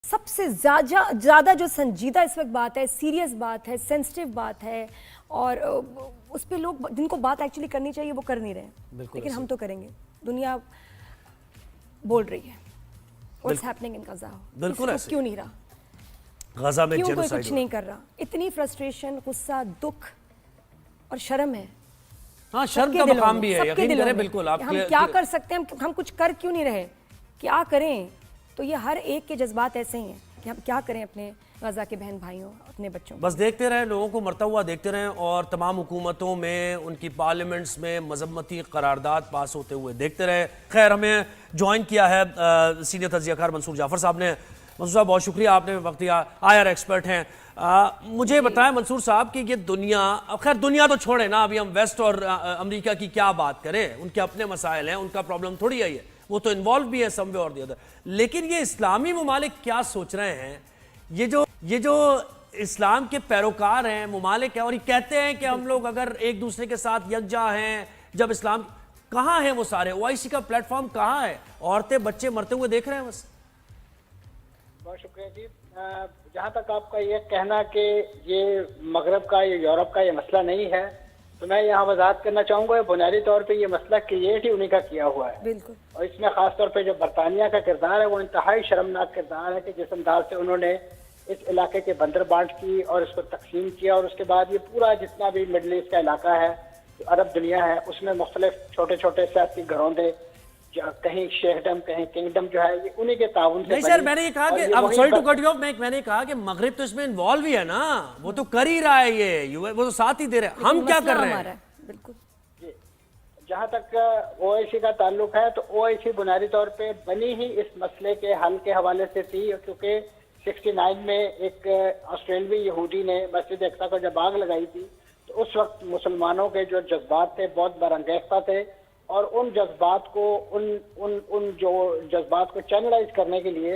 सबसे ज़्यादा जो संजीदा इस वक्त बात है, सीरियस बात है, सेंसिटिव बात है और उस पे लोग जिनको बात एक्चुअली करनी चाहिए वो कर नहीं रहे हैं, लेकिन हम तो करेंगे। दुनिया बोल रही है व्हाट्स हैपनिंग इन गज़ा, बिल्कुल क्यों नहीं रहा, गज़ा में क्यों कोई कुछ नहीं कर रहा। इतनी फ्रस्ट्रेशन, गुस्सा, दुख और शर्म है। हाँ, शर्म का मकाम भी है, यकीन करें। बिल्कुल आप हम क्या कर सकते हैं, हम कुछ कर क्यों नहीं रहे, क्या करें। तो ये हर एक के जज्बात ऐसे ही हैं कि हम क्या करें अपने गज़ा के बहन भाइयों, अपने बच्चों। बस देखते रहें, लोगों को मरता हुआ देखते रहें और तमाम हुकूमतों में, उनकी पार्लियामेंट्स में मजम्मती करारदाद पास होते हुए देखते रहें। खैर, हमें ज्वाइन किया है सीनियर तज्ज़ियाकार मंसूर जाफर साहब ने। मंसूर साहब, बहुत शुक्रिया, आपने वक्त दिया, IR एक्सपर्ट हैं। मुझे बताएं मंसूर साहब कि ये दुनिया, खैर दुनिया तो छोड़े ना, अभी हम वेस्ट और अमेरिका की क्या बात करें, उनके अपने मसाइल हैं, उनका प्रॉब्लम थोड़ी है, वो तो इन्वॉल्व भी है समवे और दी अदर। लेकिन ये इस्लामी ममालिक क्या सोच रहे हैं, ये जो इस्लाम के पैरोकार हैं, ममालिक हैं, और ये कहते हैं कि हम लोग अगर एक दूसरे के साथ यकजा हैं, जब इस्लाम, कहाँ हैं वो सारे? OIC का प्लेटफॉर्म कहाँ है? औरतें बच्चे मरते हुए देख रहे हैं बस। बहुत शुक्रिया जी। जहाँ तक आपका ये कहना कि ये मगरब का, ये यूरोप का ये मसला नहीं है, तो मैं यहाँ वजाहत करना चाहूँगा, बुनियादी तौर पे ये मसला क्रिएट ही उन्हीं का किया हुआ है। बिल्कुल। और इसमें खास तौर पे जो बरतानिया का किरदार है वो इंतहाई शर्मनाक किरदार है कि जिस अंदाज से उन्होंने इस इलाके के बंदर बांट की और इसको तकसीम किया, और उसके बाद ये पूरा जितना भी मिडल ईस्ट का इलाका है, अरब दुनिया है, उसमें मुख्तलिफ छोटे छोटे सियासी घरौंदे, कहीं शेखडम कहीं किंगडम जो है, ये उन्हीं के ताउन से। नहीं सर, मैंने ये कहा कि अब sorry to cut you off, मैंने कहा कि मगरिब तो इसमें इन्वॉल्व ही है ना, वो तो कर ही रहा है, ये वो तो साथ ही दे रहे हैं, हम क्या कर रहे हैं? बिल्कुल जी। जहाँ तक OIC का ताल्लुक है, तो OIC बुनियादी तौर पे बनी ही इस मसले के हल के हवाले से थी, क्योंकि 69 में एक ऑस्ट्रेलवी यहूदी ने मस्जिद अक्सा को जब आग लगाई थी, तो उस वक्त मुसलमानों के जो जज्बात थे बहुत बरंगेज़ा थे, और उन जज्बात को उन जो जज्बात को चैनलाइज करने के लिए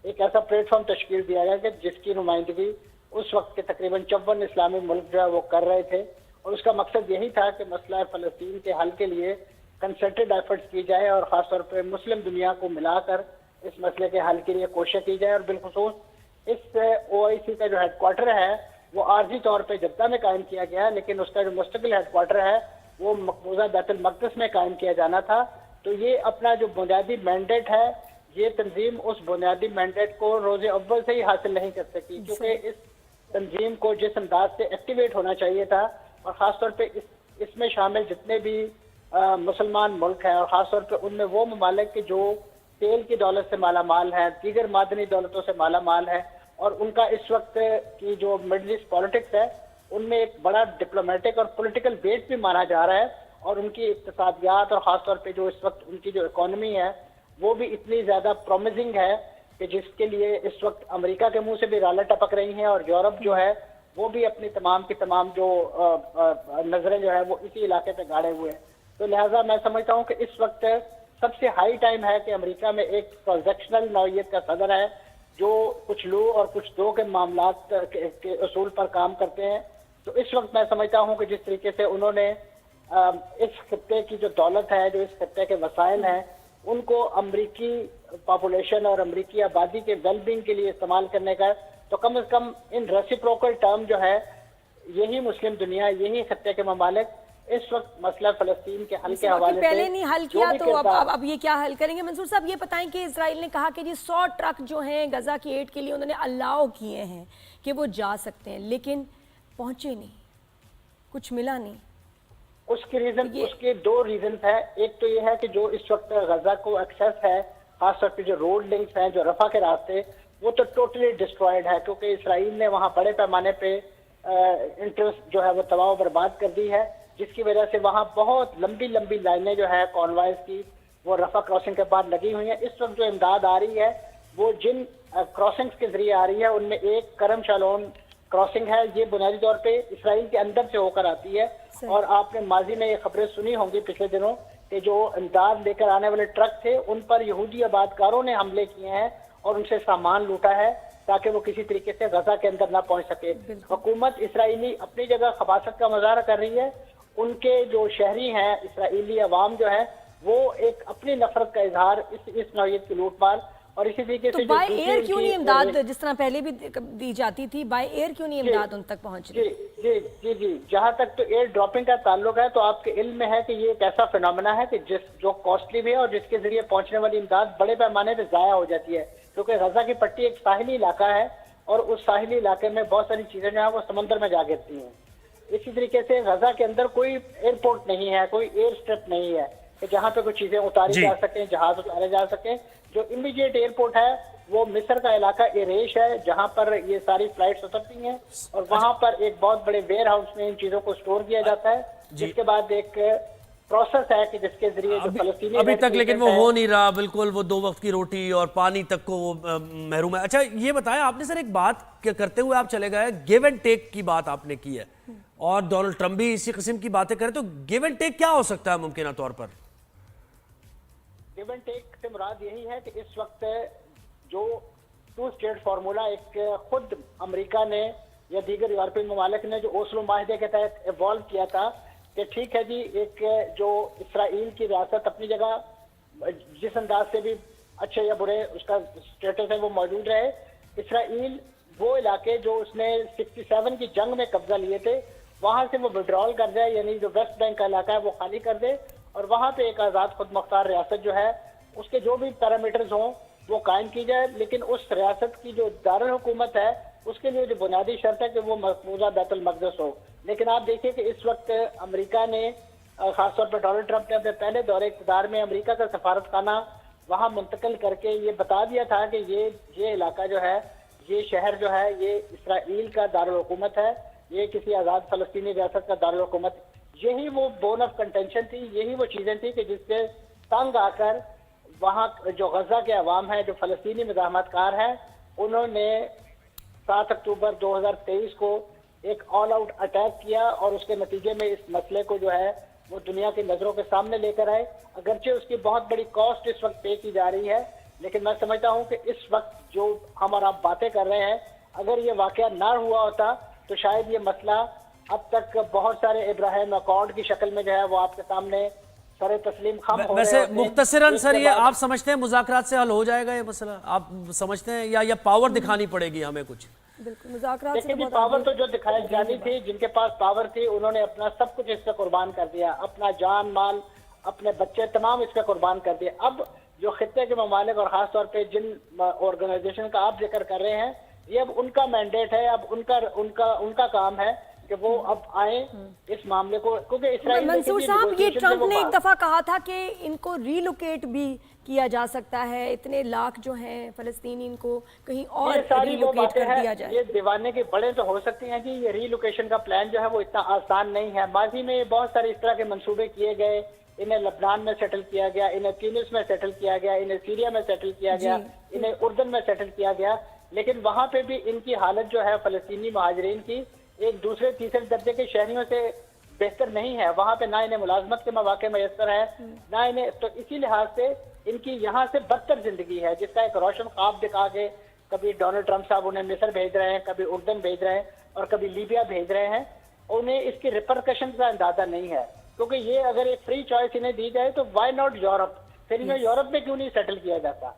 एक ऐसा प्लेटफॉर्म तश्कील दिया गया कि जिसकी नुमाइंदगी उस वक्त के तकरीबन 54 इस्लामी मुल्क जो है वो कर रहे थे, और उसका मकसद यही था कि मसला फ़लस्तीन के हल के लिए कंसर्टेड एफर्ट्स की जाए और ख़ासतौर पर मुस्लिम दुनिया को मिलाकर इस मसले के हल के लिए कोशिश की जाए। और बिलखुसूस इस OIC का जो हेडक्वार्टर है वो आर्जी तौर पर जद्दा में कायम किया गया है, लेकिन उसका जो मुस्तकिल हेडक्वार्टर है वो मकबूजा बैतुल मक़दिस में कायम किया जाना था। तो ये अपना जो बुनियादी मैंडेट है, ये तंजीम उस बुनियादी मैंडेट को रोज़े अव्वल से ही हासिल नहीं कर सकी, क्योंकि इस तंजीम को जिस अंदाज से एक्टिवेट होना चाहिए था, और ख़ासतौर पे इसमें शामिल जितने भी मुसलमान मुल्क हैं, और ख़ासतौर पे उनमें वो ममालिक के जो तेल की दौलत से माला माल है, दीगर मादनी दौलतों से माला माल है, और उनका इस वक्त की जो मिडल ईस्ट पॉलिटिक्स है उनमें एक बड़ा डिप्लोमेटिक और पॉलिटिकल बेस भी माना जा रहा है, और उनकी इक्तिसादियात और ख़ासतौर पे जो इस वक्त उनकी जो इकोनॉमी है वो भी इतनी ज़्यादा प्रॉमिसिंग है कि जिसके लिए इस वक्त अमेरिका के मुंह से भी रालें टपक रही हैं, और यूरोप जो है वो भी अपनी तमाम की तमाम जो नज़रें जो है वो इसी इलाके पे गाड़े हुए हैं। तो लिहाजा मैं समझता हूँ कि इस वक्त सबसे हाई टाइम है कि अमेरिका में एक ट्रांजैक्शनल नौइयत का सदर है जो कुछ लो और कुछ दो के मामलात के उसूल पर काम करते हैं। तो इस वक्त मैं समझता हूँ कि जिस तरीके से उन्होंने इस खित्ते की जो दौलत है, जो इस खित्ते के वसाइल हैं, उनको अमरीकी पॉपुलेशन और अमरीकी आबादी के वेलबींग के लिए इस्तेमाल करने का, तो कम से कम इन रेसिप्रोकल टर्म जो है, यही मुस्लिम दुनिया, यही खित्ते के ममालिक इस वक्त मसला फ़लस्तीन के हल के हवाले से पहले नहीं हल किया, तो अब ये क्या हल करेंगे? मंसूर साहब ये बताएं कि इजराइल ने कहा कि जी 100 ट्रक जो हैं गजा की एड के लिए उन्होंने अलाउ किए हैं कि वो जा सकते हैं, लेकिन पहुंचे नहीं, कुछ मिला नहीं। उसके रीजन, उसके दो रीजन है। एक तो ये है कि जो इस वक्त गजा को एक्सेस है, खासतौर पर जो रोड लिंक्स हैं, जो रफा के रास्ते, वो तो टोटली डिस्ट्रॉयड है, क्योंकि इसराइल ने वहाँ बड़े पैमाने पे इंटरेस्ट जो है वो तबाह बर्बाद कर दी है, जिसकी वजह से वहाँ बहुत लंबी लंबी लाइनें जो है कॉन्वॉयज की वो रफा क्रॉसिंग के बाद लगी हुई हैं। इस वक्त जो इमदाद आ रही है वो जिन क्रॉसिंग्स के जरिए आ रही है, उनमें एक करम शालोन क्रॉसिंग है, ये बुनियादी तौर पे इसराइल के अंदर से होकर आती है। और आपने माजी में ये खबरें सुनी होंगी पिछले दिनों कि जो इमदाद लेकर आने वाले ट्रक थे उन पर यहूदी आबादकारों ने हमले किए हैं और उनसे सामान लूटा है ताकि वो किसी तरीके से गजा के अंदर ना पहुंच सके। हुकूमत इसराइली अपनी जगह खबासत का मुजाहरा कर रही है, उनके जो शहरी हैं, इसराइली अवाम जो है, वो एक अपनी नफरत का इजहार इस नौइयत की लूट मार और इसी तरीके तो से बाय एयर क्यों नहीं इमदाद, जिस तरह पहले भी दी जाती थी, बाय एयर क्यों नहीं इमदाद उन तक पहुंच रही? जी जी जी जी, जहाँ तक तो एयर ड्रॉपिंग का ताल्लुक है, तो आपके इल्म में है कि ये एक ऐसा फिनोमेना है कि जो कॉस्टली भी है और जिसके जरिए पहुंचने वाली इमदाद बड़े पैमाने पर जाया हो जाती है, क्योंकि गजा की पट्टी एक साहिली इलाका है और उस साहिली इलाके में बहुत सारी चीजें जो है वो समंदर में जा गिरती हैं। इसी तरीके से गजा के अंदर कोई एयरपोर्ट नहीं है, कोई एयर स्ट्रिप नहीं है कि जहाँ पे कुछ चीजें उतारी जा सकें, जहाज उतारे जा सकें। जो इमीडिएट एयरपोर्ट है वो मिस्र का इलाका एरेश है, जहाँ पर ये सारी फ्लाइट्स उतरती हैं और वहां पर एक बहुत बड़े वेयर हाउस में इन चीजों को स्टोर किया जाता है, जिसके बाद एक प्रोसेस है कि जिसके जरिए जो फलस्तीनी अभी तक लेकिन वो हो नहीं रहा, बिल्कुल वो 2 वक्त की रोटी और पानी तक को वो महरूम है। अच्छा ये बताया आपने सर, एक बात करते हुए आप चले गए, गिव एंड टेक की बात आपने की है और डोनाल्ड ट्रंप भी इसी किस्म की बातें करें, तो गिव एंड टेक क्या हो सकता है मुमकिन तौर पर? गिव एंड टेक से मुराद यही है कि इस वक्त जो 2 स्टेट फार्मूला एक खुद अमेरिका ने या दीगर यूरोपीय ममालिक ने जो ओस्लो माहिदे के तहत इवॉल्व किया था कि ठीक है जी, एक जो इसराइल की रियासत अपनी जगह जिस अंदाज से भी अच्छे या बुरे उसका स्टेटस है वो मौजूद रहे, इसराइल वो इलाके जो उसने 67 की जंग में कब्जा लिए थे वहां से वो विड्रॉल कर जाए, यानी जो वेस्ट बैंक का इलाका है वो खाली कर दे और वहां पे एक आज़ाद खुद मुख्तार रियासत जो है उसके जो भी पैरामीटर्स हों वो कायम की जाए, लेकिन उस रियासत की जो दारुल हुकूमत है उसके लिए जो बुनियादी शर्त है कि वो मकबूजा बैतुल मक़दस हो। लेकिन आप देखिए कि इस वक्त अमेरिका ने खासतौर पर डोनाल्ड ट्रंप ने अपने पहले दौरे इक़्तिदार में अमेरिका का सफारत खाना वहाँ मुंतकिल करके ये बता दिया था कि ये इलाका जो है, ये शहर जो है, ये इसराइल का दारुल हुकूमत है, ये किसी आज़ाद फ़लस्तीनी रियासत का दारुल हुकूमत। यही वो बोन ऑफ कंटेंशन थी, यही वो चीज़ें थी कि जिससे तंग आकर वहाँ जो गजा के अवाम है, जो फ़लस्तीनी मज़ाहमतकार हैं, उन्होंने 7 अक्टूबर 2023 को एक ऑल आउट अटैक किया और उसके नतीजे में इस मसले को जो है वो दुनिया की नज़रों के सामने लेकर आए। अगरचे उसकी बहुत बड़ी कॉस्ट इस वक्त पे की जा रही है, लेकिन मैं समझता हूँ कि इस वक्त जो हम और आप बातें कर रहे हैं, अगर ये वाकया ना हुआ होता तो शायद ये मसला अब तक बहुत सारे इब्राहिम अकॉर्ड की शक्ल में जो है वो आपके सामने सरे तस्लीम खम हो रहे वैसे होते। मुख्तसरन सर, ये आप समझते हैं मुज़ाकरात से हल हो जाएगा ये मसला? आप समझते हैं या पावर दिखानी पड़ेगी हमें कुछ? बिल्कुल, मुज़ाकरात से देखिए पावर तो जो दिखाई जानी थी, जिनके पास पावर थी उन्होंने अपना सब कुछ इस पे कुर्बान कर दिया, अपना जान माल, अपने बच्चे तमाम इस पे कुर्बान कर दिए। अब जो खित्ते के ममालिक और खास तौर पे जिन ऑर्गेनाइजेशन का आप जिक्र कर रहे हैं, ये अब उनका मैंडेट है, अब उनका काम है कि वो अब आए इस मामले को, क्योंकि इसराइल मंसूर साहब, ये ट्रंप ने एक दफा कहा था कि इनको रीलोकेट भी किया जा सकता है, इतने लाख जो हैं फलस्तीनी, इनको कहीं और रीलोकेट कर दिया जाए। ये दीवाने के बड़े तो हो सकते हैं जी, ये रीलोकेशन का प्लान जो है वो इतना आसान नहीं है। माजी में बहुत सारे इस तरह के मंसूबे किए गए, इन्हें लबनान में सेटल किया गया, इन्हें ट्यूनिस में सेटल किया गया, इन्हें सीरिया में सेटल किया गया, इन्हें उर्दन में सेटल किया गया, लेकिन वहां पे भी इनकी हालत जो है फलस्तीनी महाजरीन की एक दूसरे तीसरे दर्जे के शहरियों से बेहतर नहीं है। वहां पे ना इन्हें मुलाजमत के मौके मैसर है, ना इन्हें, तो इसी लिहाज से इनकी यहाँ से बदतर जिंदगी है, जिसका एक रोशन ख्वाब दिखा के कभी डोनाल्ड ट्रंप साहब उन्हें मिस्र भेज रहे हैं, कभी उर्दन भेज रहे हैं और कभी लीबिया भेज रहे हैं। उन्हें इसकी रिपरकशन का अंदाजा नहीं है, क्योंकि ये अगर एक फ्री चॉइस इन्हें दी जाए तो वाई नॉट यूरोप, फिर इन्हें यूरोप में क्यों नहीं सेटल किया जाता?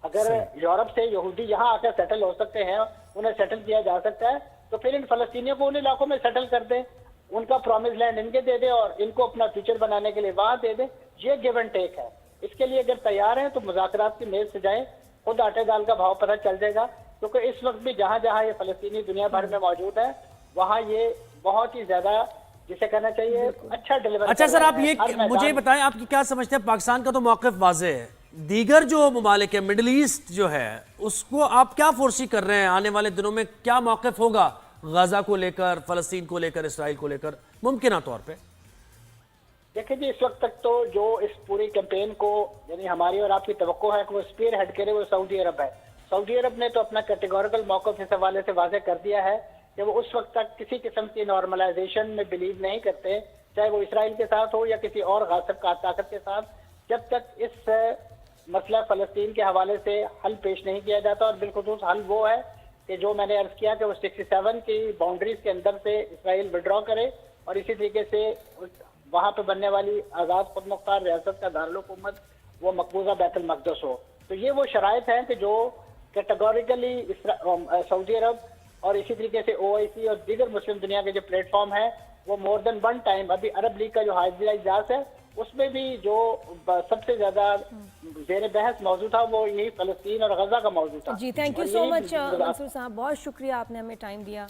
अगर यूरोप से यहूदी यहाँ आकर सेटल हो सकते हैं, उन्हें सेटल किया जा सकता है, तो फिर इन फलस्तीनियों को उन इलाकों में सेटल कर दें, उनका प्रॉमिस लैंड इनके दे दे और इनको अपना फ्यूचर बनाने के लिए वहां दे दें। ये गिव एंड टेक है। इसके लिए अगर तैयार हैं तो मुज़ाकरात की मेज से जाएं, खुद आटे दाल का भाव पता चल जाएगा, क्योंकि इस वक्त भी जहां जहां ये फलस्तीनी दुनिया भर में मौजूद है वहां ये बहुत ही ज्यादा, जिसे कहना चाहिए, अच्छा डिलीवर। अच्छा सर, आप ये मुझे बताएं, आपकी क्या समझते हैं? पाकिस्तान का तो मौक़िफ़ वाज़ेह है, दीगर जो ममालिक है, मिडल ईस्ट जो है, उसको आप क्या फोर्सी कर रहे हैं? आने वाले दिनों में क्या मौक़िफ़ होगा गजा को लेकर, फलस्तीन को लेकर, इसराइल को लेकर मुमकिन तौर पे? देखिए जी, इस वक्त तक तो जो इस पूरी कैंपेन को, यानी हमारी और आपकी तवक्को है कि वो स्पीयर हेड करे, वो सऊदी अरब है। सऊदी अरब ने तो अपना कैटेगोरिकल मौक़िफ़ इस हवाले से वाज़ेह कर दिया है कि वो उस वक्त तक किसी किस्म की नॉर्मलाइजेशन में बिलीव नहीं करते, चाहे वो इसराइल के साथ हो या किसी और गासिब का ताकत के साथ, जब तक इस मसला फ़लस्तीन के हवाले से हल पेश नहीं किया जाता। और बिलखुसूस हल वो है कि जो मैंने अर्ज किया कि वो 67 की बाउंड्रीज के अंदर से इसराइल विड्रॉ करे और इसी तरीके से वहां पे बनने वाली आज़ाद खुद मुख्तार रियासत का दारुल हुकूमत वो मकबूजा बैतुल मक़दस हो। तो تو یہ وہ شرائط ہیں کہ جو کیٹیگوریکلی سعودی عرب اور اسی طریقے سے OIC اور دیگر مسلم دنیا کے جو پلیٹ فارم ہیں وہ مور دین ون ٹائم، ابھی عرب لیگ کا جو حاضرہ اجلاس ہے اس میں بھی جو سب سے زیادہ زیر بحث موضوع تھا وہ یہی فلسطین اور غزہ کا موضوع تھا. جی تھینک یو سو مچ منصور صاحب، بہت شکریہ آپ نے ہمیں ٹائم دیا.